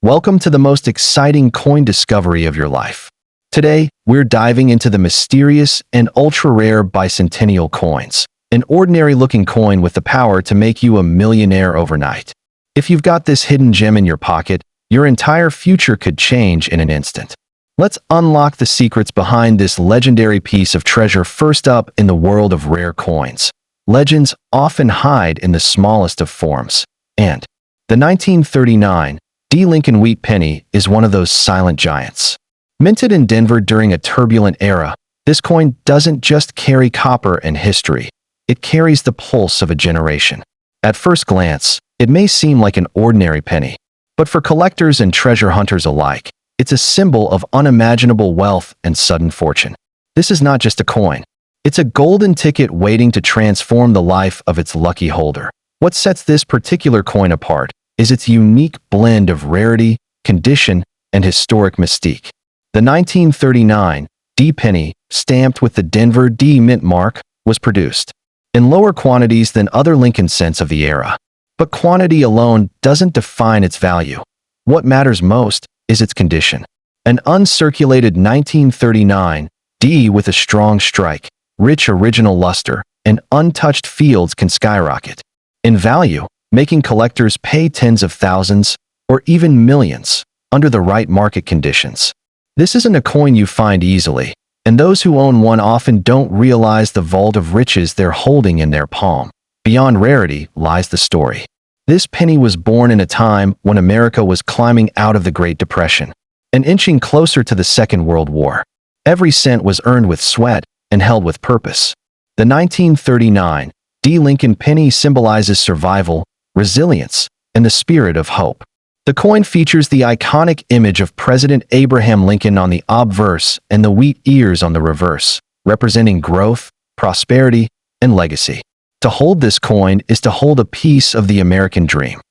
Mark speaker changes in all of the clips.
Speaker 1: Welcome to the most exciting coin discovery of your life. Today, we're diving into the mysterious and ultra-rare bicentennial coins, an ordinary-looking coin with the power to make you a millionaire overnight. If you've got this hidden gem in your pocket, your entire future could change in an instant. Let's unlock the secrets behind this legendary piece of treasure. First up, in the world of rare coins, legends often hide in the smallest of forms, and the 1939 D. Lincoln Wheat Penny is one of those silent giants. Minted in Denver during a turbulent era, this coin doesn't just carry copper and history, it carries the pulse of a generation. At first glance, it may seem like an ordinary penny, but for collectors and treasure hunters alike, it's a symbol of unimaginable wealth and sudden fortune. This is not just a coin. It's a golden ticket waiting to transform the life of its lucky holder. What sets this particular coin apart is its unique blend of rarity, condition, and historic mystique. The 1939 D penny, stamped with the Denver D mint mark, was produced in lower quantities than other Lincoln cents of the era. But quantity alone doesn't define its value. What matters most is its condition. An uncirculated 1939 D with a strong strike, rich original luster, and untouched fields can skyrocket in value, making collectors pay tens of thousands or even millions under the right market conditions. This isn't a coin you find easily, and those who own one often don't realize the vault of riches they're holding in their palm. Beyond rarity lies the story. This penny was born in a time when America was climbing out of the Great Depression and inching closer to the Second World War. Every cent was earned with sweat and held with purpose. The 1939 D. Lincoln penny symbolizes survival, resilience, and the spirit of hope. The coin features the iconic image of President Abraham Lincoln on the obverse and the wheat ears on the reverse, representing growth, prosperity, and legacy. To hold this coin is to hold a piece of the American dream.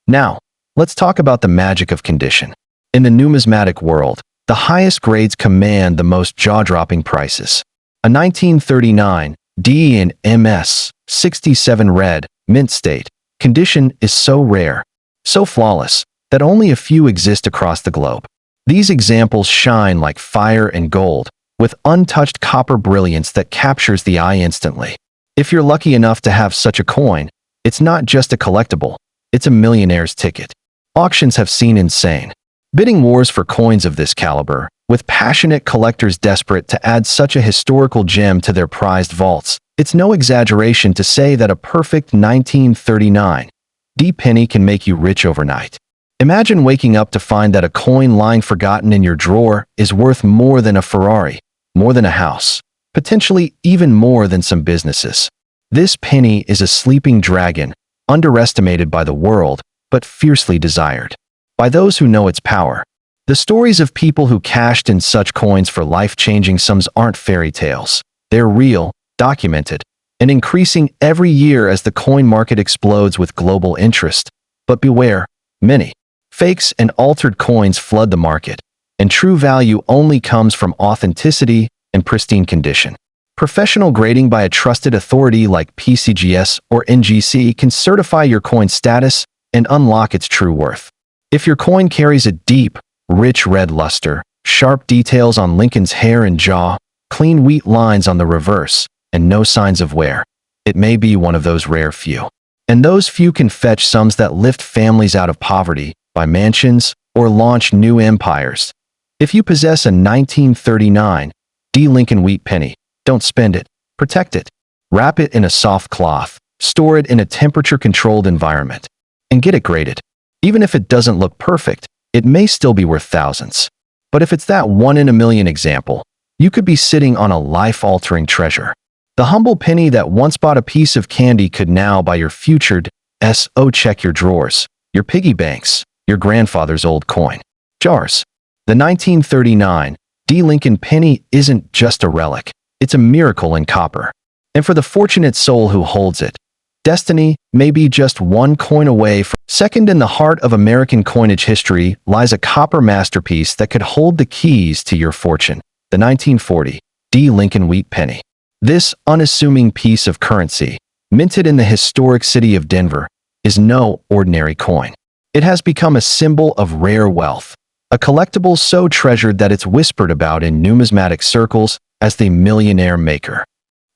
Speaker 1: Now, let's talk about the magic of condition. In the numismatic world, the highest grades command the most jaw-dropping prices. A 1939 D in MS 67 red, mint state, condition is so rare, so flawless, that only a few exist across the globe. These examples shine like fire and gold, with untouched copper brilliance that captures the eye instantly. If you're lucky enough to have such a coin, it's not just a collectible, it's a millionaire's ticket. Auctions have seen insane bidding wars for coins of this caliber, with passionate collectors desperate to add such a historical gem to their prized vaults. It's no exaggeration to say that a perfect 1939 D penny can make you rich overnight. Imagine waking up to find that a coin lying forgotten in your drawer is worth more than a Ferrari, more than a house, potentially even more than some businesses. This penny is a sleeping dragon, underestimated by the world, but fiercely desired by those who know its power. The stories of people who cashed in such coins for life-changing sums aren't fairy tales. They're real, documented, and increasing every year as the coin market explodes with global interest. But beware, many fakes and altered coins flood the market, and true value only comes from authenticity and pristine condition. Professional grading by a trusted authority like PCGS or NGC can certify your coin's status and unlock its true worth. If your coin carries a deep, rich red luster, sharp details on Lincoln's hair and jaw, clean wheat lines on the reverse, and no signs of wear, it may be one of those rare few. And those few can fetch sums that lift families out of poverty, buy mansions, or launch new empires. If you possess a 1939 D. Lincoln Wheat Penny, don't spend it, protect it. Wrap it in a soft cloth, store it in a temperature-controlled environment, and get it graded. Even if it doesn't look perfect, it may still be worth thousands. But if it's that one-in-a-million example, you could be sitting on a life-altering treasure. The humble penny that once bought a piece of candy could now buy your futured S.O. Check your drawers, your piggy banks, your grandfather's old coin jars. The 1939 D. Lincoln penny isn't just a relic, it's a miracle in copper. And for the fortunate soul who holds it, destiny may be just one coin away from. Second in the heart of American coinage history lies a copper masterpiece that could hold the keys to your fortune, the 1940 D. Lincoln Wheat Penny. This unassuming piece of currency, minted in the historic city of Denver, is no ordinary coin. It has become a symbol of rare wealth, a collectible so treasured that it's whispered about in numismatic circles as the millionaire maker.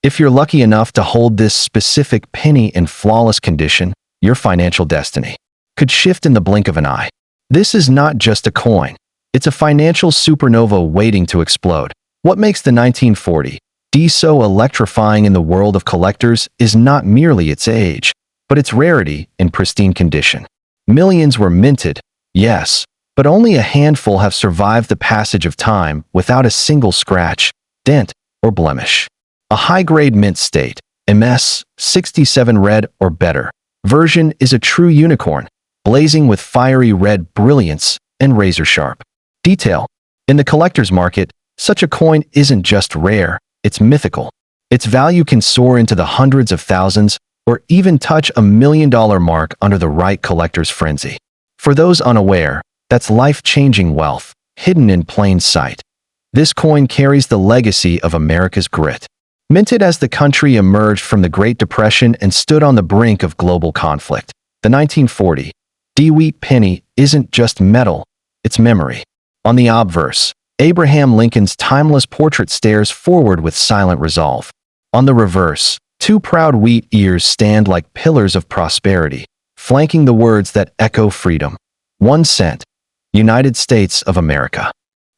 Speaker 1: If you're lucky enough to hold this specific penny in flawless condition, your financial destiny could shift in the blink of an eye. This is not just a coin. It's a financial supernova waiting to explode. What makes the 1940 D so electrifying in the world of collectors is not merely its age, but its rarity in pristine condition. Millions were minted, yes, but only a handful have survived the passage of time without a single scratch, dent, or blemish. A high-grade mint state, MS 67 red or better, version is a true unicorn, blazing with fiery red brilliance and razor-sharp detail. In the collector's market, such a coin isn't just rare, it's mythical. Its value can soar into the hundreds of thousands or even touch $1 million mark under the right collector's frenzy. For those unaware, that's life-changing wealth, hidden in plain sight. This coin carries the legacy of America's grit. Minted as the country emerged from the Great Depression and stood on the brink of global conflict, the 1940 D-Wheat penny isn't just metal, it's memory. On the obverse, Abraham Lincoln's timeless portrait stares forward with silent resolve. On the reverse, two proud wheat ears stand like pillars of prosperity, flanking the words that echo freedom. 1 cent, United States of America.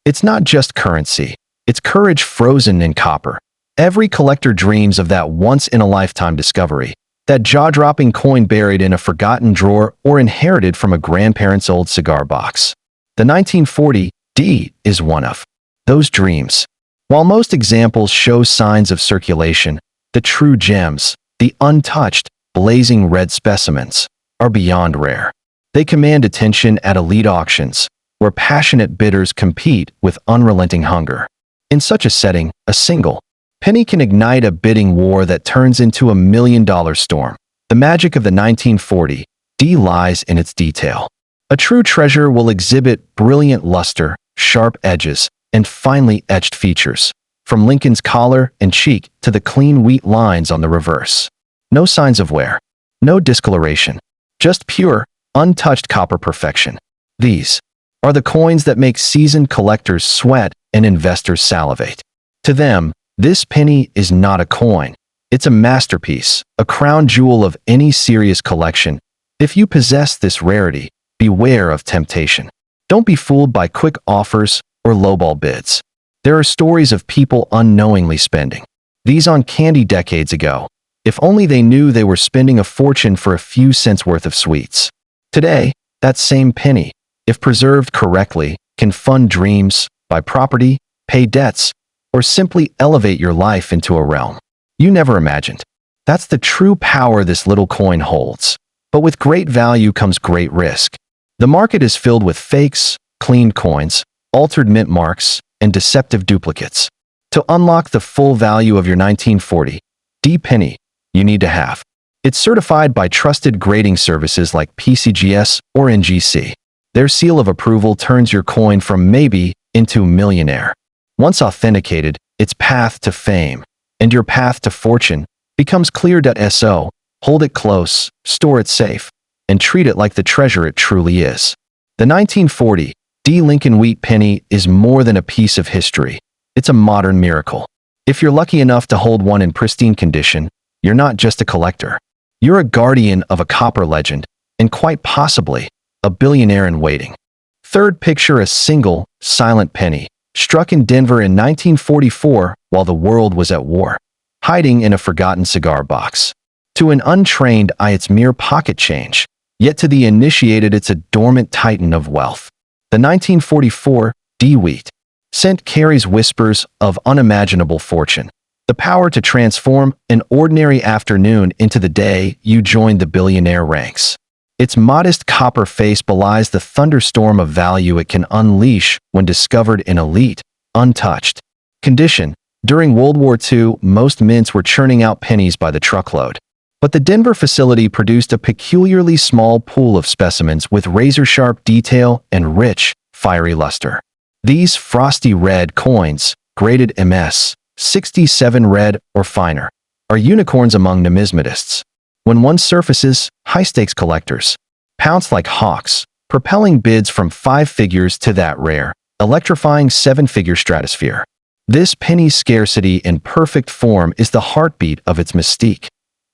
Speaker 1: It's not just currency, it's courage frozen in copper. Every collector dreams of that once-in-a-lifetime discovery, that jaw-dropping coin buried in a forgotten drawer or inherited from a grandparent's old cigar box. The 1940 D is one of those dreams. While most examples show signs of circulation, the true gems, the untouched, blazing red specimens, are beyond rare. They command attention at elite auctions, where passionate bidders compete with unrelenting hunger. In such a setting, a single penny can ignite a bidding war that turns into $1 million storm. The magic of the 1940 D lies in its detail. A true treasure will exhibit brilliant luster, sharp edges, and finely etched features, from Lincoln's collar and cheek to the clean wheat lines on the reverse. No signs of wear, no discoloration, just pure, untouched copper perfection. These are the coins that make seasoned collectors sweat and investors salivate. To them, this penny is not a coin. It's a masterpiece, a crown jewel of any serious collection. If you possess this rarity, beware of temptation. Don't be fooled by quick offers or lowball bids. There are stories of people unknowingly spending these on candy decades ago, if only they knew they were spending a fortune for a few cents worth of sweets. Today, that same penny, if preserved correctly, can fund dreams, buy property, pay debts, or simply elevate your life into a realm you never imagined. That's the true power this little coin holds. But with great value comes great risk. The market is filled with fakes, cleaned coins, altered mint marks, and deceptive duplicates. To unlock the full value of your 1940 D penny, you need to have it certified by trusted grading services like PCGS or NGC. Their seal of approval turns your coin from maybe into millionaire. Once authenticated, its path to fame and your path to fortune becomes clear. So, hold it close, store it safe, and treat it like the treasure it truly is. The 1940 D Lincoln Wheat penny is more than a piece of history. It's a modern miracle. If you're lucky enough to hold one in pristine condition, you're not just a collector. You're a guardian of a copper legend, and quite possibly, a billionaire in waiting. Third, picture a single, silent penny, struck in Denver in 1944 while the world was at war, hiding in a forgotten cigar box. To an untrained eye, it's mere pocket change, yet to the initiated, it's a dormant titan of wealth. The 1944 D Wheat scent carries whispers of unimaginable fortune, the power to transform an ordinary afternoon into the day you joined the billionaire ranks. Its modest copper face belies the thunderstorm of value it can unleash when discovered in elite, untouched condition. During World War II, most mints were churning out pennies by the truckload. But the Denver facility produced a peculiarly small pool of specimens with razor-sharp detail and rich, fiery luster. These frosty red coins, graded MS 67 red or finer, are unicorns among numismatists. When one surfaces, high-stakes collectors pounce like hawks, propelling bids from 5 figures to that rare, electrifying 7-figure stratosphere. This penny's scarcity in perfect form is the heartbeat of its mystique.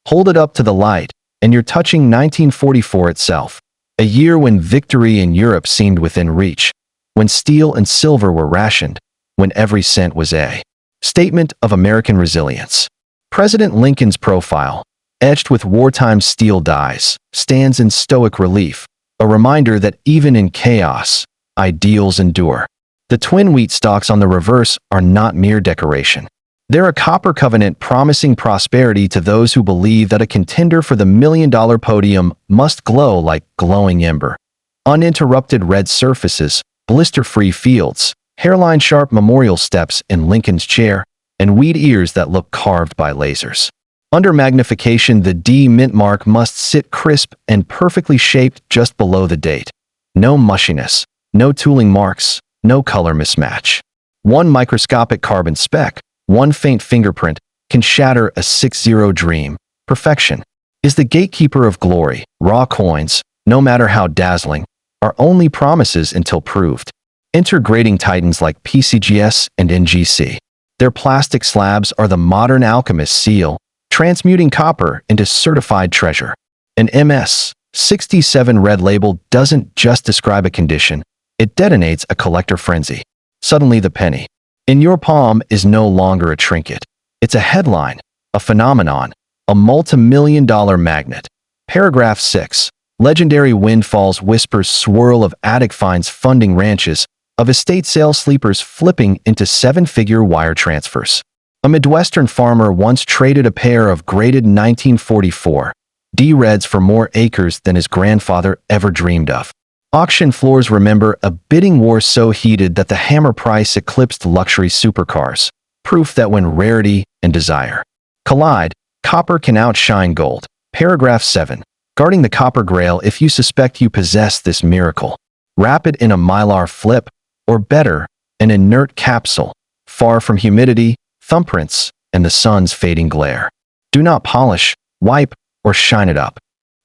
Speaker 1: Hold it up to the light, and you're touching 1944 itself, a year when victory in Europe seemed within reach, when steel and silver were rationed, when every cent was a statement of American resilience. President Lincoln's profile, etched with wartime steel dies, stands in stoic relief, a reminder that even in chaos, ideals endure. The twin wheat stalks on the reverse are not mere decoration. They're a copper covenant promising prosperity to those who believe that a contender for the million-dollar podium must glow like glowing ember. Uninterrupted red surfaces, blister-free fields, hairline-sharp memorial steps in Lincoln's chair, and wheat ears that look carved by lasers. Under magnification, the D mint mark must sit crisp and perfectly shaped just below the date. No mushiness, no tooling marks, no color mismatch. One microscopic carbon speck, one faint fingerprint, can shatter a 6-0 dream. Perfection is the gatekeeper of glory. Raw coins, no matter how dazzling, are only promises until proved. Enter grading titans like PCGS and NGC. Their plastic slabs are the modern alchemist's seal, transmuting copper into certified treasure. An MS-67 red label doesn't just describe a condition, it detonates a collector frenzy. Suddenly the penny in your palm is no longer a trinket. It's a headline, a phenomenon, a multi-million-dollar magnet. Paragraph 6. Legendary windfalls whispers swirl of attic finds funding ranches, of estate sale sleepers flipping into 7-figure wire transfers. A Midwestern farmer once traded a pair of graded 1944 D-Reds for more acres than his grandfather ever dreamed of. Auction floors remember a bidding war so heated that the hammer price eclipsed luxury supercars, proof that when rarity and desire collide, copper can outshine gold. Paragraph 7. Guarding the copper grail. If you suspect you possess this miracle, wrap it in a mylar flip, or better, an inert capsule, far from humidity, thumbprints, and the sun's fading glare. Do not polish, wipe, or shine it up.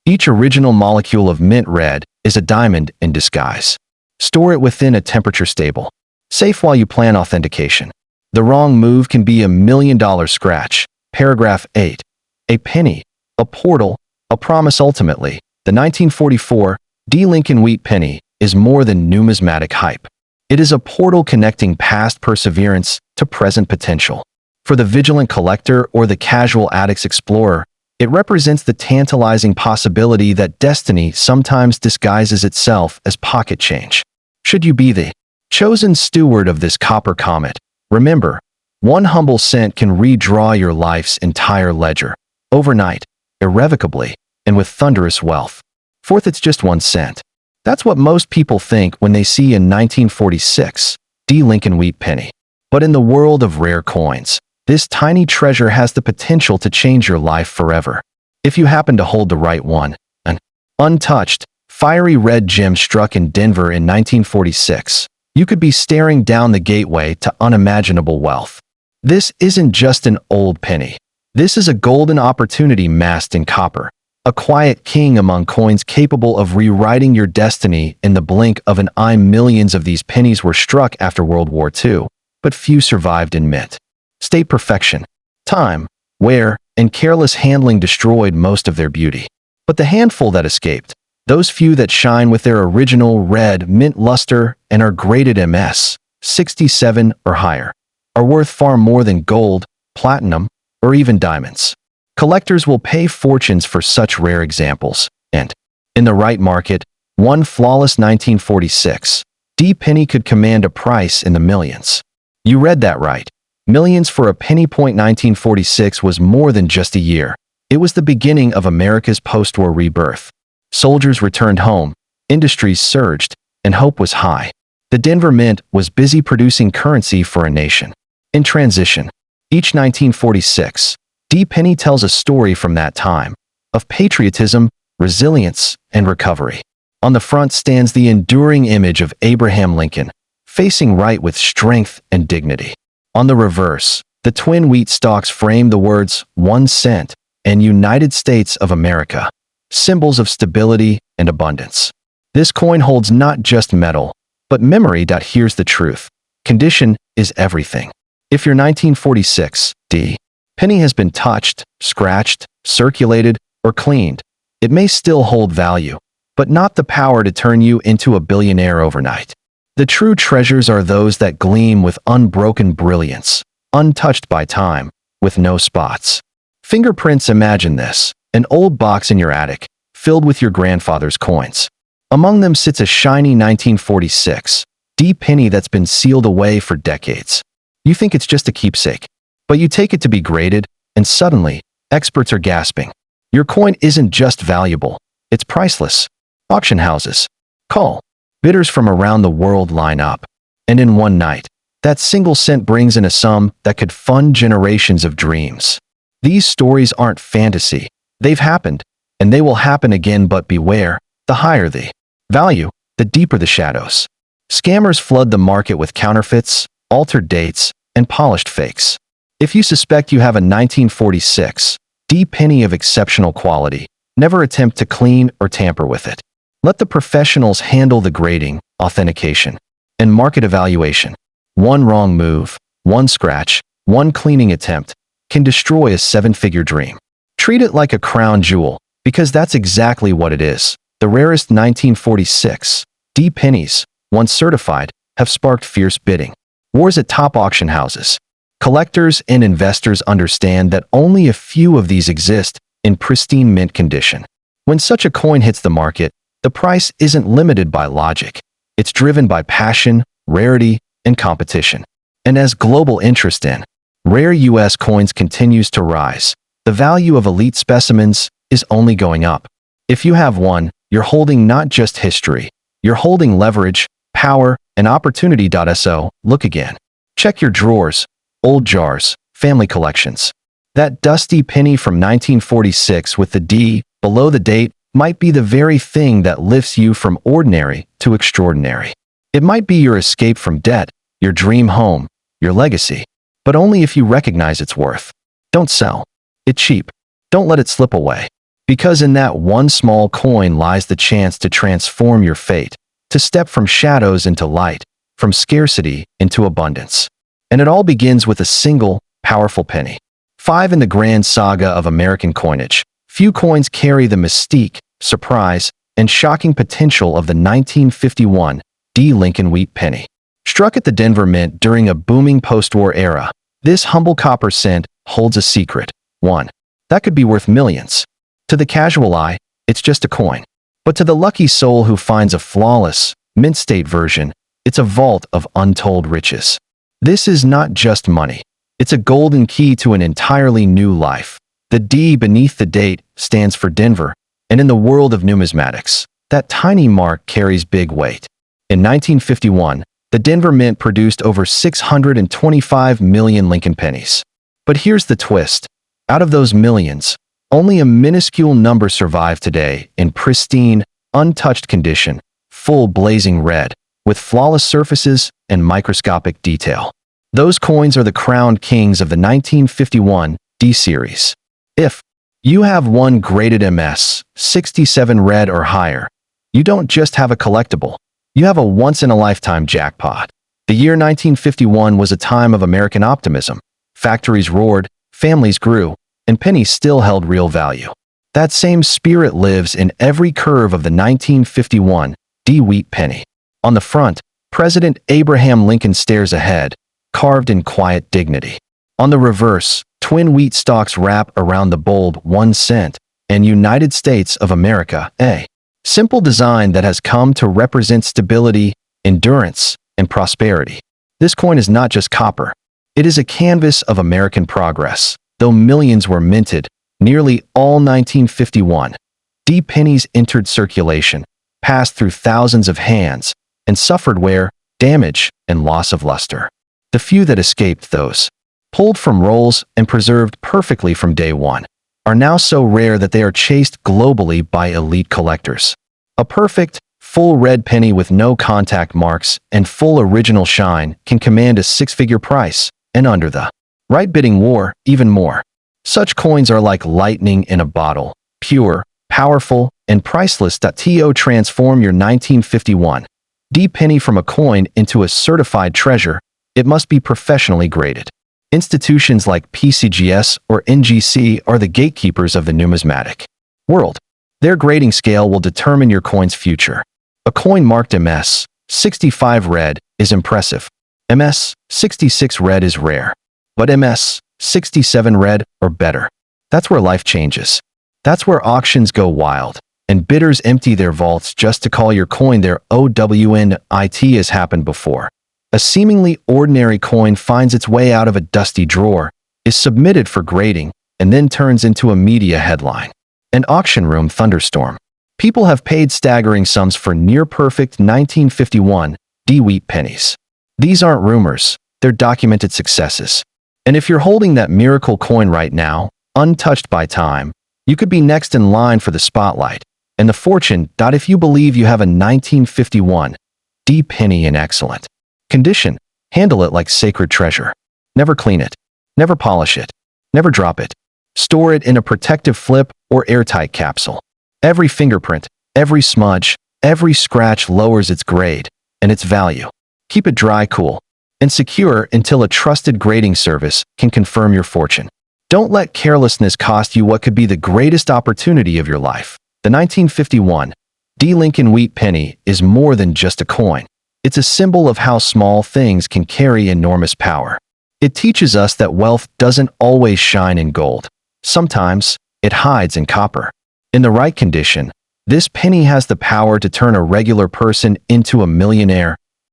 Speaker 1: Each original molecule of mint red is a diamond in disguise. Store it within a temperature-stable safe while you plan authentication. The wrong move can be $1 million scratch. Paragraph 8. A penny, a portal, a promise. Ultimately, the 1944 D. Lincoln Wheat Penny is more than numismatic hype. It is a portal connecting past perseverance to present potential. For the vigilant collector or the casual addict's explorer, it represents the tantalizing possibility that destiny sometimes disguises itself as pocket change. Should you be the chosen steward of this copper comet, remember, one humble cent can redraw your life's entire ledger, overnight, irrevocably, and with thunderous wealth. Fourth, it's just 1 cent. That's what most people think when they see a 1946 D. Lincoln Wheat Penny. But in the world of rare coins, this tiny treasure has the potential to change your life forever. If you happen to hold the right one, an untouched, fiery red gem struck in Denver in 1946, you could be staring down the gateway to unimaginable wealth. This isn't just an old penny. This is a golden opportunity masked in copper, a quiet king among coins capable of rewriting your destiny in the blink of an eye. Millions of these pennies were struck after World War II, but few survived in mint state. Perfection, time, wear, and careless handling destroyed most of their beauty. But the handful that escaped, those few that shine with their original red mint luster and are graded MS-67 or higher, are worth far more than gold, platinum, or even diamonds. Collectors will pay fortunes for such rare examples, and, in the right market, one flawless 1946 D penny could command a price in the millions. You read that right. Millions for a penny. 1946 was more than just a year. It was the beginning of America's post-war rebirth. Soldiers returned home, industries surged, and hope was high. The Denver Mint was busy producing currency for a nation in transition. Each 1946 D penny tells a story from that time, of patriotism, resilience, and recovery. On the front stands the enduring image of Abraham Lincoln, facing right with strength and dignity. On the reverse, the twin wheat stalks frame the words 1 cent and United States of America, symbols of stability and abundance. This coin holds not just metal, but memory. Here's the truth. Condition is everything. If your 1946 D penny has been touched, scratched, circulated, or cleaned, it may still hold value, but not the power to turn you into a billionaire overnight. The true treasures are those that gleam with unbroken brilliance, untouched by time, with no spots. Fingerprints. Imagine this: an old box in your attic, filled with your grandfather's coins. Among them sits a shiny 1946 D penny that's been sealed away for decades. You think it's just a keepsake, but you take it to be graded, and suddenly, experts are gasping. Your coin isn't just valuable, it's priceless. Auction houses call. Bidders from around the world line up. And in one night, that single cent brings in a sum that could fund generations of dreams. These stories aren't fantasy. They've happened, and they will happen again. But beware, the higher the value, the deeper the shadows. Scammers flood the market with counterfeits, altered dates, and polished fakes. If you suspect you have a 1946 D penny of exceptional quality, never attempt to clean or tamper with it. Let the professionals handle the grading, authentication, and market evaluation. One wrong move, one scratch, one cleaning attempt can destroy a seven-figure dream. Treat it like a crown jewel, because that's exactly what it is. The rarest 1946 D pennies, once certified, have sparked fierce bidding wars at top auction houses. Collectors and investors understand that only a few of these exist in pristine mint condition. When such a coin hits the market, the price isn't limited by logic. It's driven by passion, rarity, and competition. And as global interest in rare U.S. coins continues to rise, the value of elite specimens is only going up. If you have one, you're holding not just history, you're holding leverage, power, and opportunity. So, look again. Check your drawers, old jars, family collections. That dusty penny from 1946 with the D below the date might be the very thing that lifts you from ordinary to extraordinary. It might be your escape from debt, your dream home, your legacy, but only if you recognize its worth. Don't sell it cheap. Don't let it slip away. Because in that one small coin lies the chance to transform your fate, to step from shadows into light, from scarcity into abundance. And it all begins with a single, powerful penny. 5 in the grand saga of American coinage. Few coins carry the mystique, surprise, and shocking potential of the 1951 D Lincoln Wheat penny. Struck at the Denver Mint during a booming post-war era, this humble copper cent holds a secret. One that could be worth millions. To the casual eye, it's just a coin. But to the lucky soul who finds a flawless, mint-state version, it's a vault of untold riches. This is not just money. It's a golden key to an entirely new life. The D beneath the date stands for Denver, and in the world of numismatics, that tiny mark carries big weight. In 1951, the Denver Mint produced over 625 million Lincoln pennies. But here's the twist. Out of those millions, only a minuscule number survive today in pristine, untouched condition, full blazing red, with flawless surfaces and microscopic detail. Those coins are the crowned kings of the 1951 D series. If you have one graded MS 67 red or higher, you don't just have a collectible, you have a once-in-a-lifetime jackpot. The year 1951 was a time of American optimism. Factories roared, families grew, and pennies still held real value. That same spirit lives in every curve of the 1951 D Wheat penny. On the front, President Abraham Lincoln stares ahead, carved in quiet dignity. On the reverse, twin wheat stalks wrap around the bold 1 cent and United States of America, a simple design that has come to represent stability, endurance, and prosperity. This coin is not just copper. It is a canvas of American progress. Though millions were minted, nearly all 1951 D pennies entered circulation, passed through thousands of hands, and suffered wear, damage, and loss of luster. The few that escaped, those pulled from rolls and preserved perfectly from day one, are now so rare that they are chased globally by elite collectors. A perfect, full red penny with no contact marks and full original shine can command a 6-figure price, and under the right bidding war, even more. Such coins are like lightning in a bottle, pure, powerful, and priceless. To transform your 1951 D penny from a coin into a certified treasure, it must be professionally graded. Institutions like PCGS or NGC are the gatekeepers of the numismatic world. Their grading scale will determine your coin's future. A coin marked MS 65 red is impressive. MS 66 red is rare. But MS 67 red or better. That's where life changes. That's where auctions go wild, and bidders empty their vaults just to call your coin their OWN. It has happened before. A seemingly ordinary coin finds its way out of a dusty drawer, is submitted for grading, and then turns into a media headline. An auction room thunderstorm. People have paid staggering sums for near-perfect 1951 D wheat pennies. These aren't rumors, they're documented successes. And if you're holding that miracle coin right now, untouched by time, you could be next in line for the spotlight and the fortune. If you believe you have a 1951 D penny in excellent condition, handle it like sacred treasure. Never clean it. Never polish it. Never drop it. Store it in a protective flip or airtight capsule. Every fingerprint, every smudge, every scratch lowers its grade and its value. Keep it dry, cool, and secure until a trusted grading service can confirm your fortune. Don't let carelessness cost you what could be the greatest opportunity of your life. The 1951 D Lincoln Wheat Penny is more than just a coin. It's a symbol of how small things can carry enormous power. It teaches us that wealth doesn't always shine in gold. Sometimes, it hides in copper. In the right condition, this penny has the power to turn a regular person into a millionaire